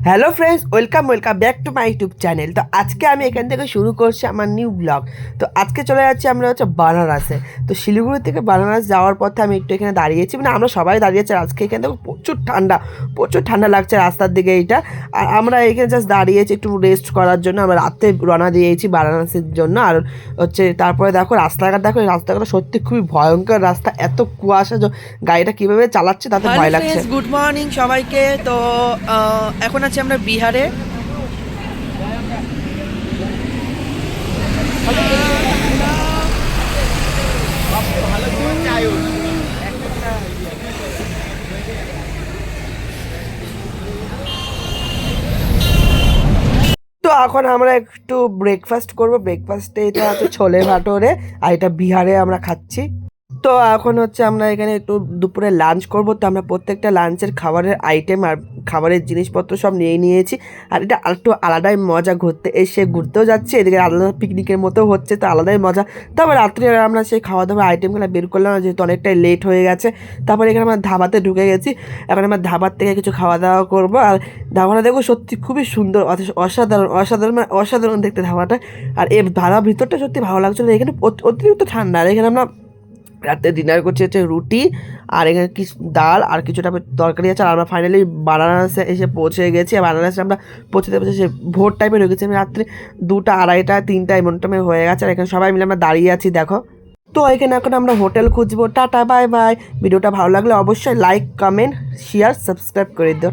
Hello friends, welcome back to my YouTube channel. তো আজকে আমি এখান থেকে শুরু করছি আমার নিউ ব্লগ। তো আজকে চলে যাচ্ছি আমরা বানারসে। তো শিলিগুড়ি থেকে বানারস যাওয়ার পথে আমি একটু এখানে দাঁড়িয়েছি, মানে আমরা সবাই দাঁড়িয়েছি। আজকে এখানে দেখো প্রচুর ঠান্ডা লাগছে রাস্তার দিকে এইটা। আর আমরা এখানে জাস্ট দাঁড়িয়েছি একটু রেস্ট করার জন্য। আমরা রাতে রওনা দিয়েছি বারাণসীর জন্য। আর তারপরে দেখো রাস্তাঘাটটা সত্যি খুবই ভয়ঙ্কর রাস্তা, এত কুয়াশা যে গাড়িটা কীভাবে চালাচ্ছে তাতে ভয় লাগছে। গুড মর্নিং সবাইকে। তো এখন আছি আমরা বিহারে। তো এখন আমরা একটু ব্রেকফাস্ট করব। ব্রেকফাস্টে এটা হচ্ছে ছোলে ভাটোরে, আর এটা বিহারে আমরা খাচ্ছি। তো এখন আমরা এখানে একটু দুপুরে লাঞ্চ করব। তো আমরা প্রত্যেকটা লাঞ্চের খাবারের আইটেম আর খাবারের জিনিসপত্র সব নিয়ে নিয়েছি। আর এটা একটু আলাদাই মজা, ঘুরতেও যাচ্ছি, এদিকে আলাদা পিকনিকের মতো হচ্ছে, তো আলাদাই মজা। তারপর রাত্রে আমরা সেই খাওয়া দাওয়ার আইটেমগুলো বের করলাম, যেহেতু অনেকটাই লেট হয়ে গেছে। তারপর এখানে আমরা ধাবাতে ঢুকে গেছি। এখন আমরা ধাবার থেকে কিছু খাওয়া দাওয়া করবো। আর ধাবাটা দেখো সত্যি খুবই সুন্দর, অসাধারণ দেখতে ধাবাটা। আর এই ধাবার ভিতরটা সত্যি ভালো লাগছিল। এখানে অতিরিক্ত ঠান্ডা। আর এখানে আমরা রাতে ডিনার করছি রুটি, আর এখানে কিছু ডাল আর কিছুটা তরকারি আছে। আর আমরা ফাইনালি বানারসে এসে পৌঁছে গেছি। আর বানারসে আমরা পৌঁছতে সে ভোর টাইমে ঢুকেছি। আমি রাত্রে 2টা, 2:30, 3টা এমন টাইমে হয়ে গেছে। আর এখানে সবাই মিলে আমরা দাঁড়িয়ে আছি দেখো। তো এখানে এখন আমরা হোটেল খুঁজবো। Tata, bye bye. ভিডিওটা ভালো লাগলে অবশ্যই লাইক, কমেন্ট, শেয়ার, সাবস্ক্রাইব করে দিও।